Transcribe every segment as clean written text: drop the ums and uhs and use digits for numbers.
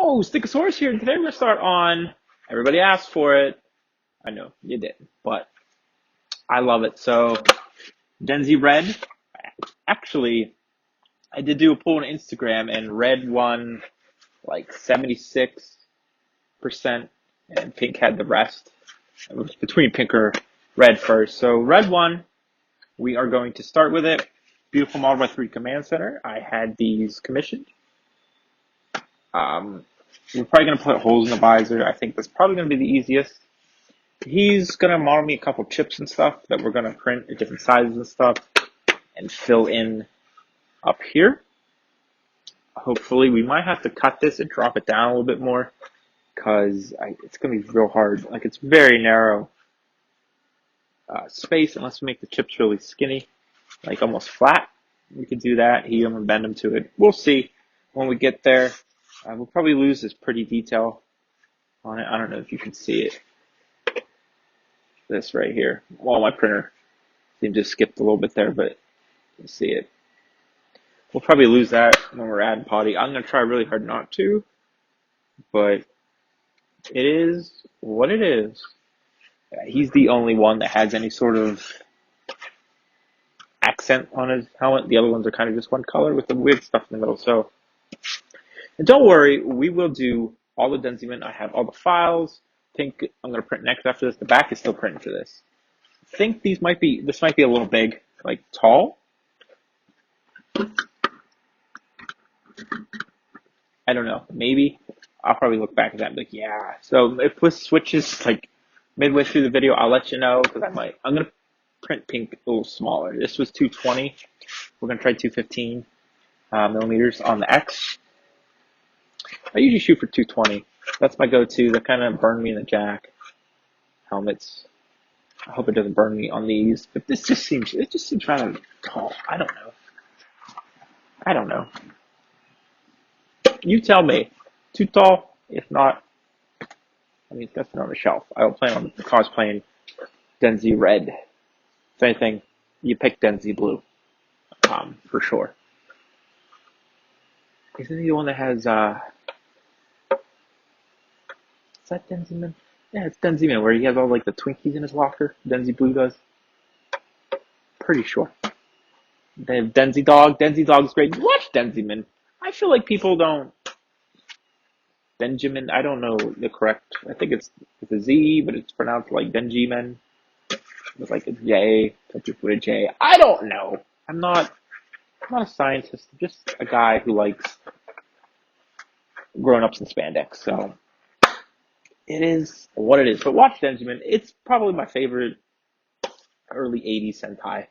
Yo, Stickosaurus here, and today we're going to start on, everybody asked for it. I know, you didn't, but I love it. So, Denzi Red, actually, I did do a poll on Instagram, and Red won like 76%, and Pink had the rest. It was between Pink or Red first. So, Red won. We are going to start with it. Beautiful model by 3 Command Center. I had these commissioned. We're probably going to put holes in the visor. I think that's probably going to be the easiest. He's going to model me a couple chips and stuff that we're going to print at different sizes and stuff and fill in up here. Hopefully, we might have to cut this and drop it down a little bit more because it's going to be real hard. Like, it's very narrow space unless we make the chips really skinny, like almost flat. We could do that. He's going to bend them to it. We'll see when we get there. We'll probably lose this pretty detail on it. I don't know if you can see it. This right here. Well, my printer seemed to skip a little bit there, but you can see it. We'll probably lose that when we're adding potty. I'm going to try really hard not to, but it is what it is. He's the only one that has any sort of accent on his helmet. The other ones are kind of just one color with the weird stuff in the middle. So, and don't worry, we will do all the Denziman. I have all the files. I think I'm going to print next after this. The back is still printing for this. I think this might be a little big, like tall. I don't know. Maybe. I'll probably look back at that and be like, yeah. So if this switches like midway through the video, I'll let you know because I'm going to print Pink a little smaller. This was 220. We're going to try 215 millimeters on the X. I usually shoot for 220. That's my go-to. That kind of burned me in the jack helmets. I hope it doesn't burn me on these. But it just seems rather tall. I don't know. You tell me. Too tall? If not, I mean, that's on the shelf. I don't plan on cosplaying Denzi Red. If anything, you pick Denzi Blue. For sure. Isn't he the one that has, is that Denziman? Yeah, it's Denziman, where he has all, like, the Twinkies in his locker. Denzi Blue does. Pretty sure. They have Denzi Dog. Denzi Dog's great. Watch Denziman. I feel like people don't... Denjiman, I don't know the correct... I think it's with a Z, but it's pronounced like Denjiman. With, like, a J. Some people put a J. I don't know. I'm not a scientist. I'm just a guy who likes grown-ups in spandex, so... It is what it is. But watch Denziman. It's probably my favorite early 80s Sentai.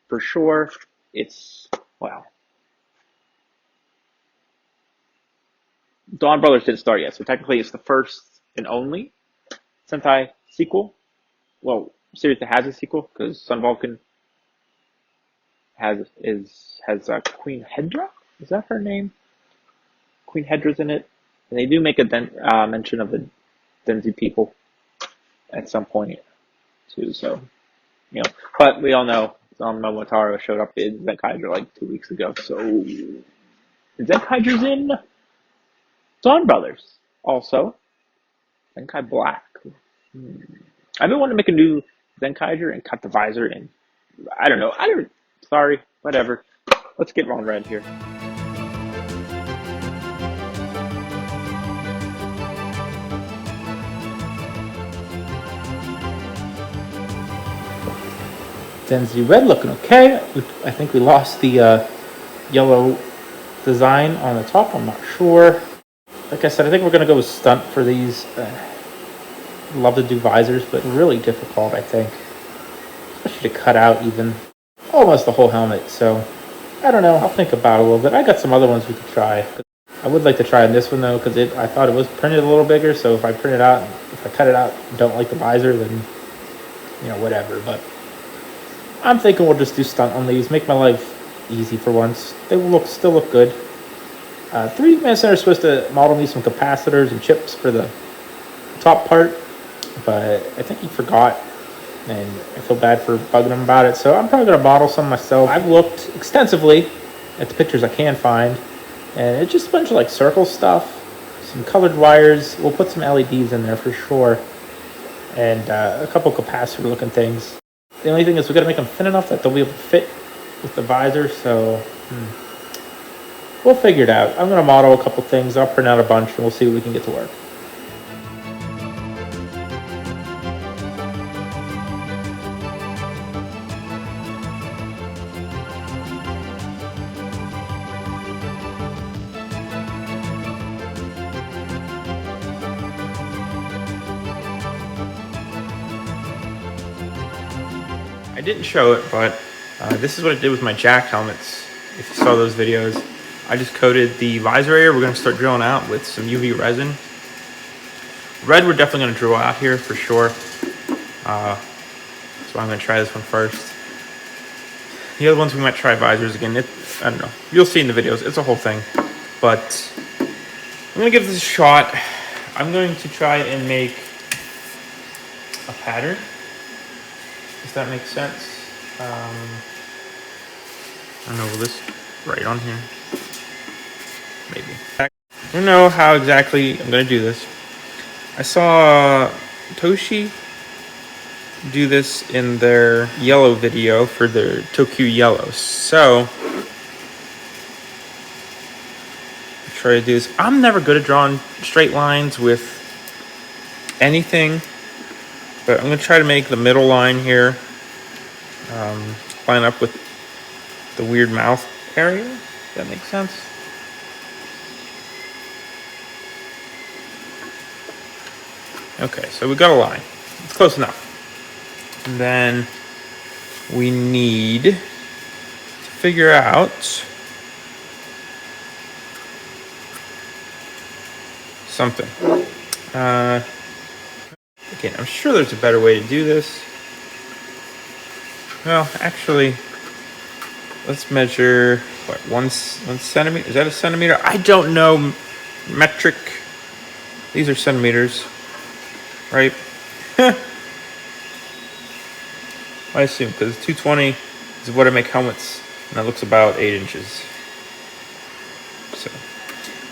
For sure. It's, well. Dawn Brothers didn't start yet, so technically it's the first and only Sentai sequel. Well, series that has a sequel, because Sun Vulcan has Queen Hedra? Is that her name? Queen Hedra's in it. And they do make a mention of the Denzi people at some point, too, so, you know. But we all know Momotaro showed up in Zenkaiger like 2 weeks ago, so Zenkaiger's in Dawn Brothers, also. Zenkai Black. I've been wanting to make a new Zenkaiger and cut the visor, and I don't know. Sorry, whatever. Let's get on Red here. Denzi Red looking okay. I think we lost the yellow design on the top. I'm not sure. Like I said, I think we're going to go with stunt for these. Love to do visors, but really difficult, I think. Especially to cut out even almost the whole helmet. So, I don't know. I'll think about it a little bit. I got some other ones we could try. I would like to try this one, though, because I thought it was printed a little bigger. So, if I cut it out and don't like the visor, then, you know, whatever. But I'm thinking we'll just do stunt on these. Make my life easy for once. They will still look good. 3 Command Center is supposed to model me some capacitors and chips for the top part, but I think he forgot, and I feel bad for bugging him about it, so I'm probably going to model some myself. I've looked extensively at the pictures I can find, and it's just a bunch of like circle stuff, some colored wires. We'll put some LEDs in there for sure, and a couple capacitor looking things. The only thing is we got to make them thin enough that they'll be able to fit with the visor, so we'll figure it out. I'm going to model a couple things. I'll print out a bunch and we'll see what we can get to work. I didn't show it, but this is what I did with my jack helmets. If you saw those videos, I just coated the visor area. We're going to start drilling out with some UV resin. Red we're definitely going to drill out here for sure. So I'm going to try this one first. The other ones we might try visors again. I don't know. You'll see in the videos. It's a whole thing. But I'm going to give this a shot. I'm going to try and make a pattern, if that makes sense. I don't know, will this right on here? Maybe. I don't know how exactly I'm going to do this. I saw Toshi do this in their yellow video for their Tokyo Yellow. So, I'll try to do this. I'm never good at drawing straight lines with anything, but I'm going to try to make the middle line here line up with the weird mouth area. If that makes sense. Okay, so we got a line. It's close enough. And then we need to figure out something. Again, I'm sure there's a better way to do this. Well, actually, let's measure, what, one centimeter? Is that a centimeter? I don't know metric. These are centimeters, right? I assume, because 220 is what I make helmets, and that looks about 8 inches. So,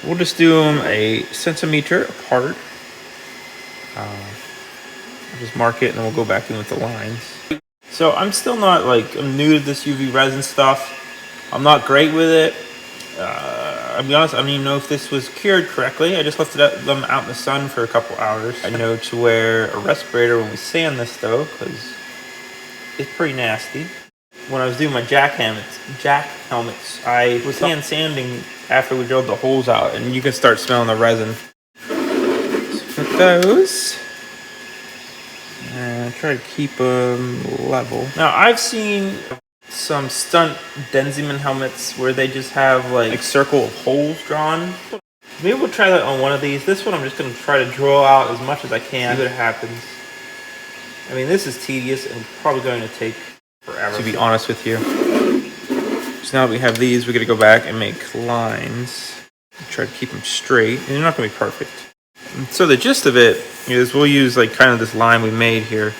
we'll just do them a centimeter apart. I'll just mark it, and then we'll go back in with the lines. So I'm still not I'm new to this UV resin stuff. I'm not great with it. I'll be honest, I don't even know if this was cured correctly. I just left them out in the sun for a couple hours. I know to wear a respirator when we sand this though, because it's pretty nasty. When I was doing my jack helmets, I was hand sanding after we drilled the holes out, and you can start smelling the resin. So put those. And try to keep them level. Now, I've seen some stunt Denziman helmets where they just have like circle of holes drawn. Maybe we'll try that on one of these. This one I'm just going to try to draw out as much as I can. See what happens. I mean, this is tedious and probably going to take forever, to be honest with you. So now that we have these, we're going to go back and make lines. Try to keep them straight. And they're not going to be perfect. And so the gist of it is we'll use kind of this line we made here.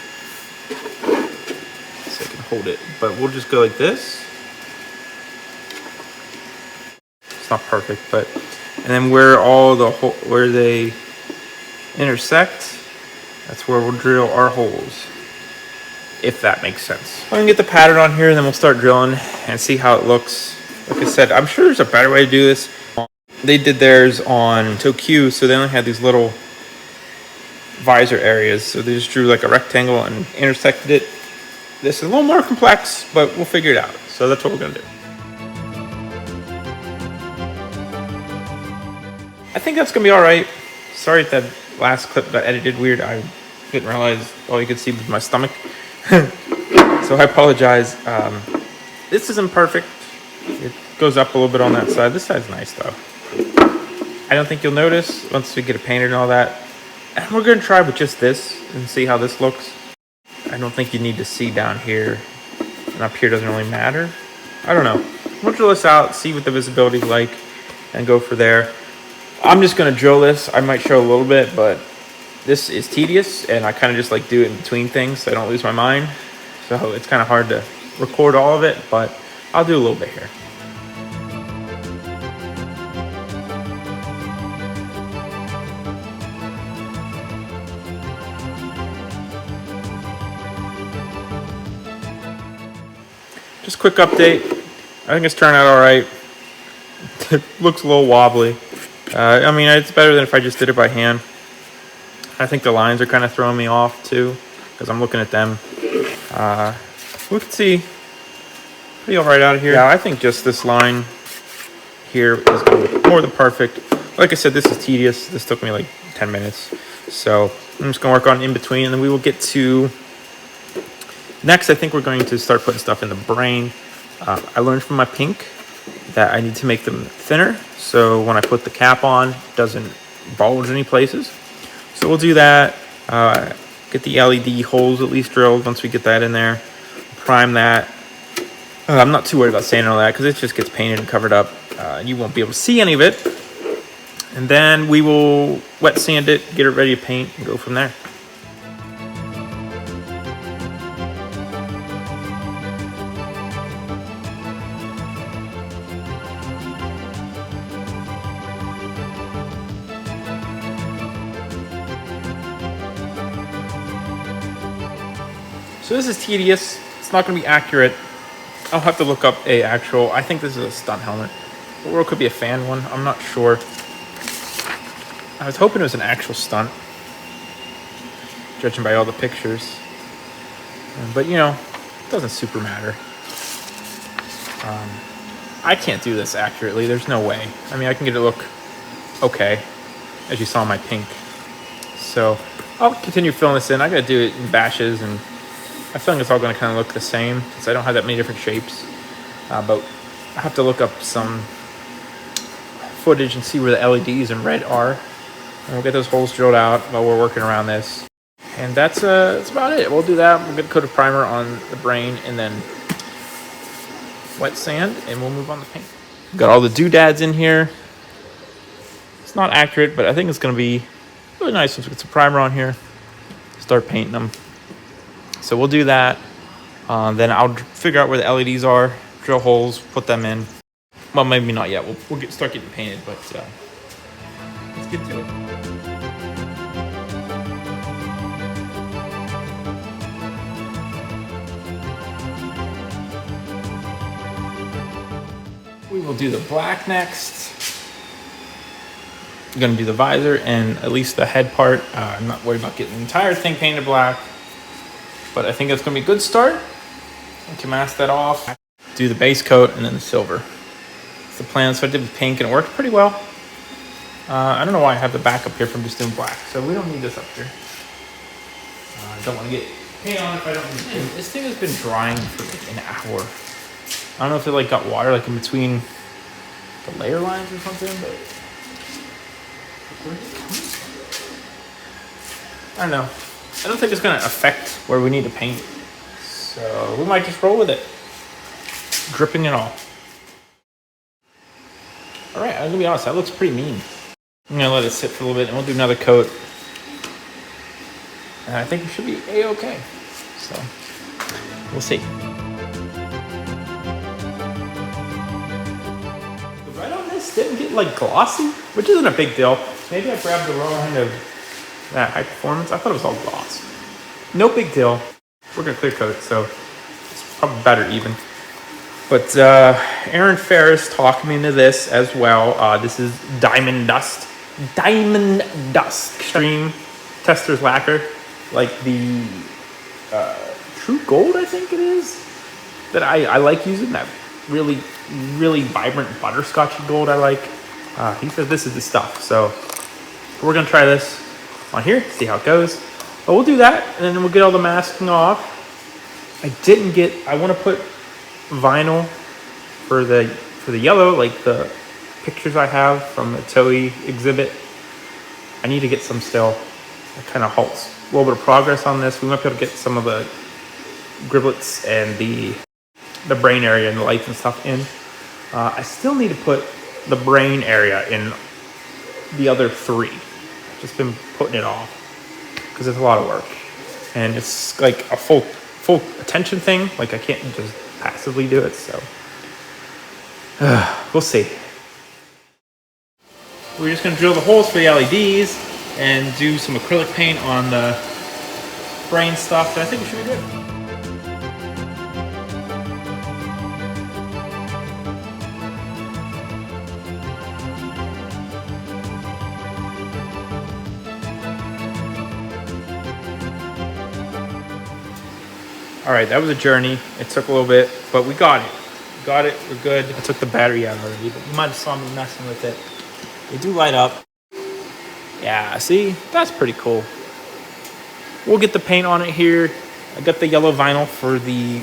So I can hold it. But we'll just go like this. It's not perfect, but... And then where they intersect, that's where we'll drill our holes. If that makes sense. I'm gonna get the pattern on here and then we'll start drilling and see how it looks. Like I said, I'm sure there's a better way to do this. They did theirs on Tokyo, so they only had these little visor areas. So they just drew like a rectangle and intersected it. This is a little more complex, but we'll figure it out. So that's what we're gonna do. I think that's gonna be all right. Sorry if that last clip got edited weird. I didn't realize all you could see was my stomach. So I apologize. This isn't perfect. It goes up a little bit on that side. This side's nice though. I don't think you'll notice once we get it painted and all that. And we're gonna try with just this and see how this looks. I don't think you need to see down here. And up here doesn't really matter. I don't know. We'll drill this out, see what the visibility is like, and go for there. I'm just gonna drill this. I might show a little bit, but this is tedious and I kind of just like do it in between things so I don't lose my mind. So it's kind of hard to record all of it, but I'll do a little bit here. just quick update. I think it's turning out all right. It looks a little wobbly. I mean, it's better than if I just did it by hand. I think the lines are kind of throwing me off too, because I'm looking at them. We can see pretty all right out of here. Yeah, I think just this line here is going to be more than perfect. Like I said, this is tedious. This took me like 10 minutes. So I'm just going to work on in between, and then we will get to... Next, I think we're going to start putting stuff in the brain. I learned from my pink that I need to make them thinner, so when I put the cap on, it doesn't bulge any places. So we'll do that. Get the LED holes at least drilled once we get that in there. Prime that. I'm not too worried about sanding all that because it just gets painted and covered up. You won't be able to see any of it. And then we will wet sand it, get it ready to paint, and go from there. So this is tedious. It's not going to be accurate. I'll have to look up a actual... I think this is a stunt helmet. Or it could be a fan one. I'm not sure. I was hoping it was an actual stunt, judging by all the pictures. But, you know, it doesn't super matter. I can't do this accurately. There's no way. I mean, I can get it look okay, as you saw in my pink. So I'll continue filling this in. I got to do it in batches, and I feel like it's all going to kind of look the same since I don't have that many different shapes. But I have to look up some footage and see where the LEDs in red are. And we'll get those holes drilled out while we're working around this. And that's about it. We'll do that. We'll get a coat of primer on the brain and then wet sand, and we'll move on to paint. Got all the doodads in here. It's not accurate, but I think it's going to be really nice once we get some primer on here. Start painting them. So we'll do that. Then I'll figure out where the LEDs are, drill holes, put them in. Well, maybe not yet. We'll start getting painted, but let's get to it. We will do the black next. I'm gonna do the visor and at least the head part. I'm not worried about getting the entire thing painted black, but I think that's gonna be a good start. I can mask that off. Do the base coat and then the silver. That's the plan. So I did with pink and it worked pretty well. I don't know why I have the back up here from just doing black, so we don't need this up here. I don't want to get paint on it if I don't need it. This thing has been drying for like an hour. I don't know if it like got water like in between the layer lines or something, but I don't know. I don't think it's gonna affect where we need to paint, so we might just roll with it, dripping and all. All right, I'm gonna be honest. That looks pretty mean. I'm gonna let it sit for a little bit, and we'll do another coat. And I think we should be a-okay. So we'll see. The red on this didn't get like glossy, which isn't a big deal. Maybe I grabbed the wrong end of that high performance. I thought it was all gloss. No big deal. We're gonna clear coat it, so it's probably better even. But Aaron Ferris talked me into this as well. This is Diamond Dust. Diamond Dust Extreme Tester's Lacquer. Like the True Gold, I think it is. That I like using. That really, really vibrant butterscotchy gold I like. He says this is the stuff. So we're going to try this on here, see how it goes. But we'll do that, and then we'll get all the masking off. I want to put vinyl for the yellow, like the pictures I have from the Toei exhibit. I need to get some still. That kind of halts a little bit of progress on this. We might be able to get some of the griblets and the brain area and the lights and stuff in. I still need to put the brain area in the other three. I've just been putting it off because it's a lot of work, and it's like a full attention thing. Like I can't just passively do it, so we'll see. We're just going to drill the holes for the LEDs and do some acrylic paint on the brain stuff, and I think we should be good. All right, that was a journey. It took a little bit, but we got it. Got it, we're good. I took the battery out already, but you might have saw me messing with it. They do light up. Yeah, see, that's pretty cool. We'll get the paint on it here. I got the yellow vinyl for the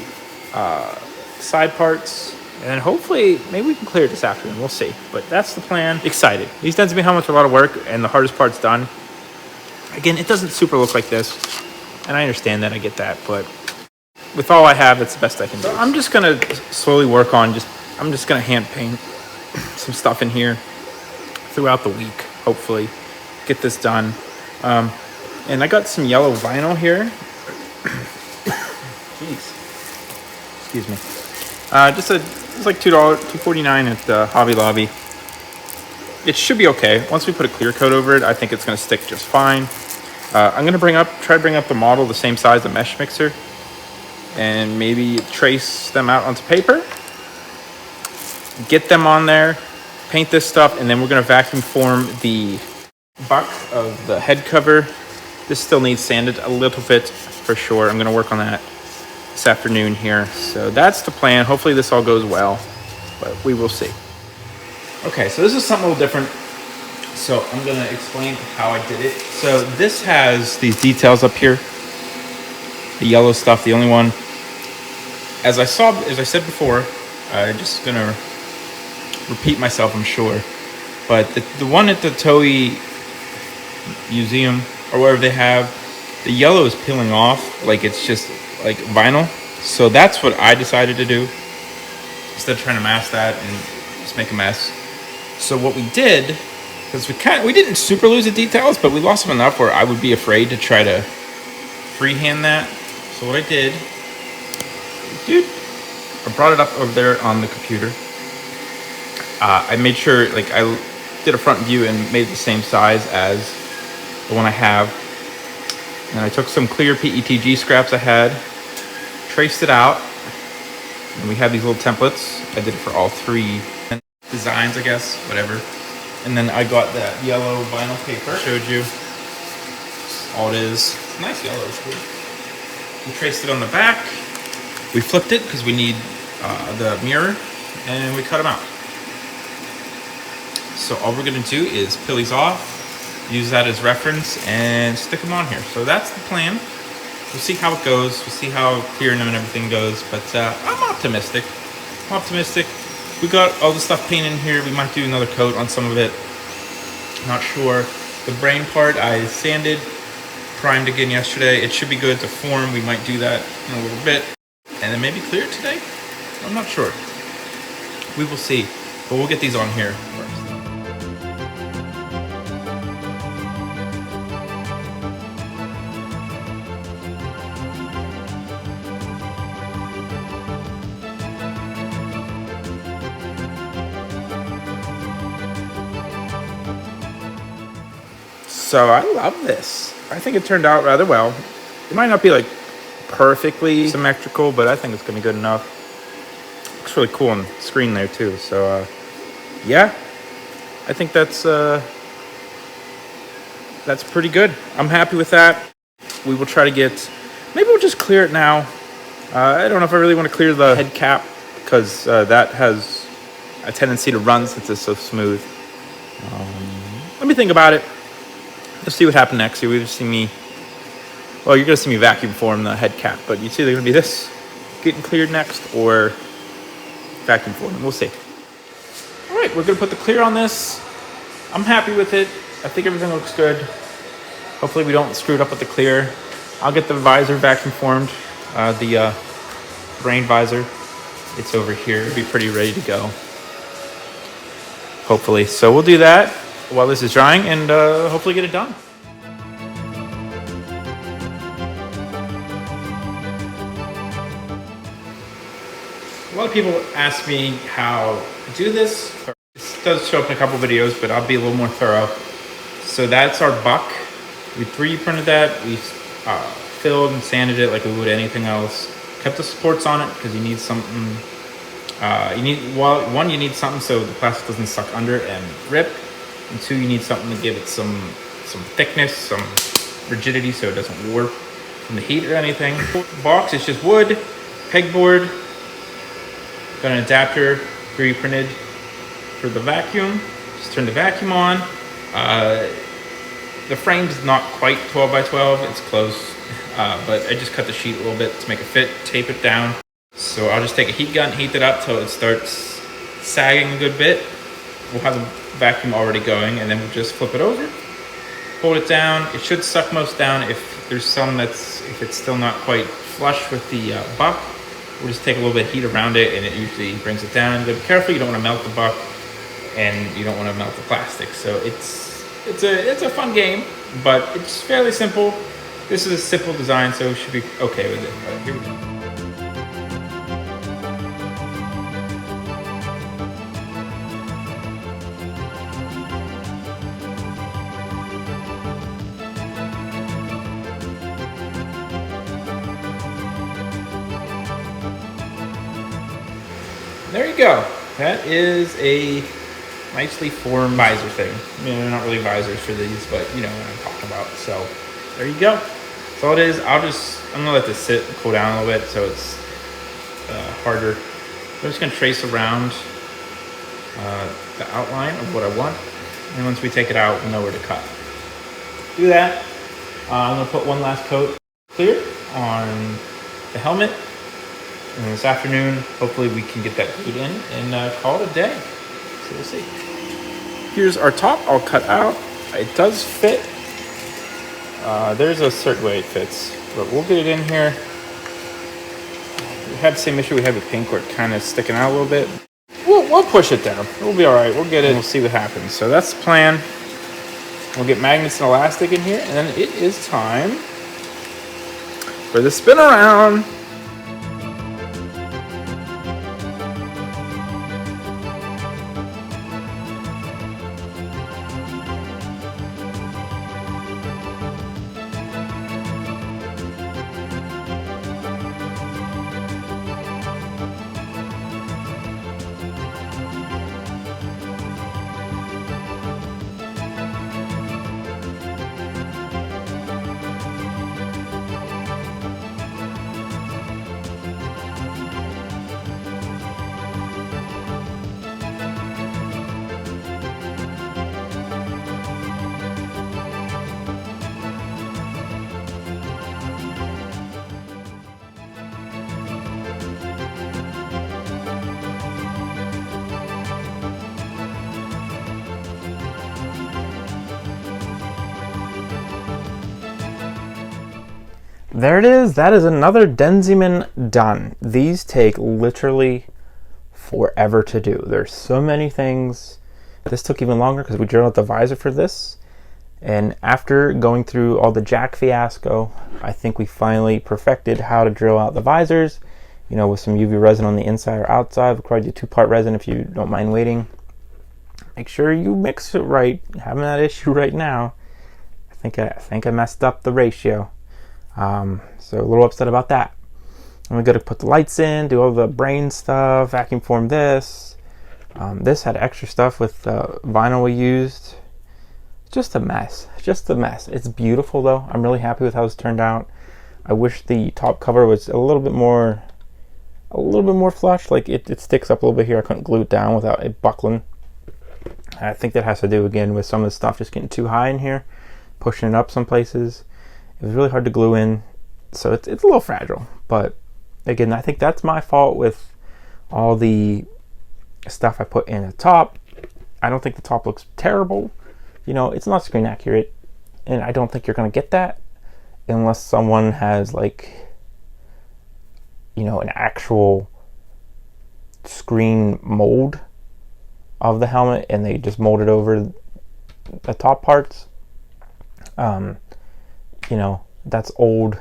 side parts. And hopefully, maybe we can clear it this afternoon. We'll see. But that's the plan. Excited. These Denziman helmets are a lot of work, and the hardest part's done. Again, it doesn't super look like this. And I understand that. I get that. But with all I have, that's the best I can do. So I'm just going to slowly work on I'm just going to hand paint some stuff in here throughout the week, hopefully. Get this done. And I got some yellow vinyl here. Jeez. Excuse me. It's like $2.49 at Hobby Lobby. It should be okay. Once we put a clear coat over it, I think it's going to stick just fine. I'm going to try to bring up the model the same size, the mesh mixer, and maybe trace them out onto paper. Get them on there, paint this stuff, and then we're going to vacuum form the buck of the head cover. This still needs sanded a little bit for sure. I'm going to work on that this afternoon here. So that's the plan. Hopefully this all goes well, but we will see. Okay, so this is something a little different. So I'm going to explain how I did it. So this has these details up here. The yellow stuff, the only one. As I said before, I'm just going to repeat myself, I'm sure. But the one at the Toei Museum or wherever they have, the yellow is peeling off like it's just like vinyl. So that's what I decided to do instead of trying to mask that and just make a mess. So what we did, because we didn't super lose the details, but we lost them enough where I would be afraid to try to freehand that. So what I did, I brought it up over there on the computer. I made sure, like, I did a front view and made it the same size as the one I have. And I took some clear PETG scraps I had, traced it out, and we have these little templates. I did it for all three designs, I guess, whatever. And then I got that yellow vinyl paper. Showed you all it is. Nice yellow, it's cool. We traced it on the back. We flipped it because we need the mirror, and we cut them out. So all we're gonna do is peel these off, use that as reference, and stick them on here. So that's the plan. We'll see how it goes. We'll see how clearing them and everything goes. But I'm optimistic. We got all the stuff painted in here. We might do another coat on some of it. Not sure. The brain part I sanded, primed again yesterday. It should be good to form. We might do that in a little bit. And then maybe clear it today? I'm not sure. We will see. But we'll get these on here first. So I love this. I think it turned out rather well. It might not be like perfectly symmetrical, but I think it's gonna be good enough. Looks really cool on the screen there too. So yeah, I think that's pretty good. I'm happy with that. We will try to maybe we'll just clear it now. I don't know if I really want to clear the head cap because that has a tendency to run since it's so smooth. Let me think about it. Let's see what happened next. You're going to see me vacuum form the head cap, but it's either going to be this getting cleared next or vacuum form. We'll see. All right, we're going to put the clear on this. I'm happy with it. I think everything looks good. Hopefully we don't screw it up with the clear. I'll get the visor vacuum formed, the brain visor. It's over here. It'll be pretty ready to go. Hopefully. So we'll do that while this is drying and hopefully get it done. A lot of people ask me how to do this. This does show up in a couple videos, but I'll be a little more thorough. So that's our buck. We 3D printed that. We filled and sanded it like we would anything else. Kept the supports on it because you need something. You need something so the plastic doesn't suck under and rip. And two, you need something to give it some thickness, some rigidity so it doesn't warp from the heat or anything. Box is just wood, pegboard, got an adapter 3D printed for the vacuum. Just turn the vacuum on. The frame's not quite 12 by 12, it's close, but I just cut the sheet a little bit to make it fit, tape it down. So I'll just take a heat gun, heat it up till it starts sagging a good bit. We'll have the vacuum already going, and then we'll just flip it over, hold it down. It should suck most down. If there's some if it's still not quite flush with the buck, we'll just take a little bit of heat around it, and it usually brings it down. But be careful, you don't want to melt the buck, and you don't want to melt the plastic. So it's a fun game, but it's fairly simple. This is a simple design, so we should be okay with it. But here we go. There you go. That is a nicely formed visor thing. I mean, they're not really visors for these, but you know what I'm talking about. So there you go. That's all it is. I'm gonna let this sit and cool down a little bit so it's harder. I'm just gonna trace around the outline of what I want. And once we take it out, we'll know where to cut. Do that. I'm gonna put one last coat clear on the helmet. And this afternoon, hopefully we can get that glued in and call it a day. So we'll see. Here's our top all cut out. It does fit. There's a certain way it fits, but we'll get it in here. We had the same issue we had with pink where it kind of sticking out a little bit. We'll push it down. We'll be all right. We'll get it and we'll see what happens. So that's the plan. We'll get magnets and elastic in here, and then it is time for the spin around. There it is. That is another Denziman done. These take literally forever to do. There's so many things. This took even longer because we drilled out the visor for this. And after going through all the jack fiasco, I think we finally perfected how to drill out the visors. You know, with some UV resin on the inside or outside. We'll probably do 2-part resin if you don't mind waiting. Make sure you mix it right. Having that issue right now. I think I messed up the ratio. So a little upset about that. And we got to put the lights in, do all the brain stuff, vacuum form this. This had extra stuff with the vinyl we used. Just a mess. Just a mess. It's beautiful though. I'm really happy with how it's turned out. I wish the top cover was a little bit more flush. Like it sticks up a little bit here. I couldn't glue it down without it buckling. I think that has to do again with some of the stuff just getting too high in here, pushing it up some places. It was really hard to glue in, so it's a little fragile. But again, I think that's my fault with all the stuff I put in the top. I don't think the top looks terrible. You know, it's not screen accurate, and I don't think you're going to get that unless someone has, like, you know, an actual screen mold of the helmet and they just mold it over the top parts. You know, that's old,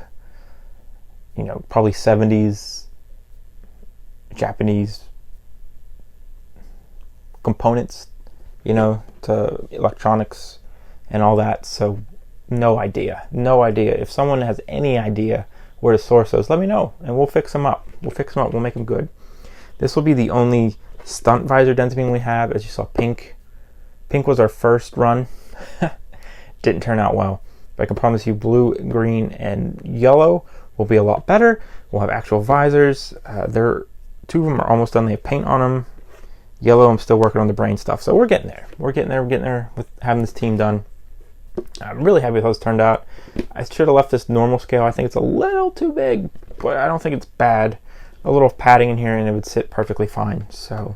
you know, probably 70s Japanese components, you know, to electronics and all that. So no idea. If someone has any idea where to source those, let me know and we'll fix them up. We'll make them good. This will be the only stunt visor Denziman we have. As you saw, pink was our first run. Didn't turn out well. But I can promise you blue, green, and yellow will be a lot better. We'll have actual visors. Two of them are almost done. They have paint on them. Yellow, I'm still working on the brain stuff. So we're getting there. We're getting there with having this team done. I'm really happy with how this turned out. I should have left this normal scale. I think it's a little too big, but I don't think it's bad. A little padding in here and it would sit perfectly fine. So,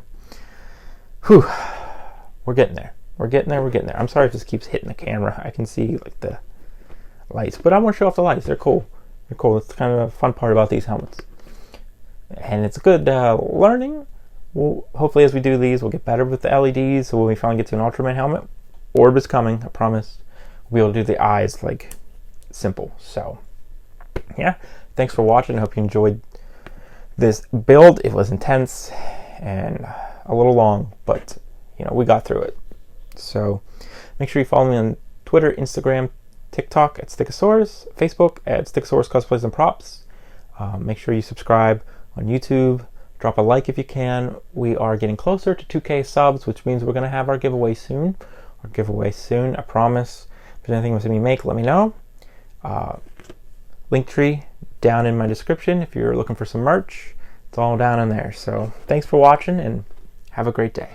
whew, we're getting there. We're getting there. I'm sorry if this keeps hitting the camera. I can see like the lights, but I want to show off the lights. They're cool. It's kind of a fun part about these helmets. And it's good learning. Hopefully as we do these, we'll get better with the LEDs. So when we finally get to an Ultraman helmet, orb is coming, I promise. We'll be able to do the eyes like simple. So yeah, thanks for watching. I hope you enjoyed this build. It was intense and a little long, but we got through it. So make sure you follow me on Twitter, Instagram, TikTok at Stickosaurus, Facebook at Stickosaurus Cosplays and Props. Make sure you subscribe on YouTube. Drop a like if you can. We are getting closer to 2K subs, which means we're going to have our giveaway soon. I promise. If there's anything you want to see me make, let me know. Linktree down in my description if you're looking for some merch. It's all down in there. So thanks for watching and have a great day.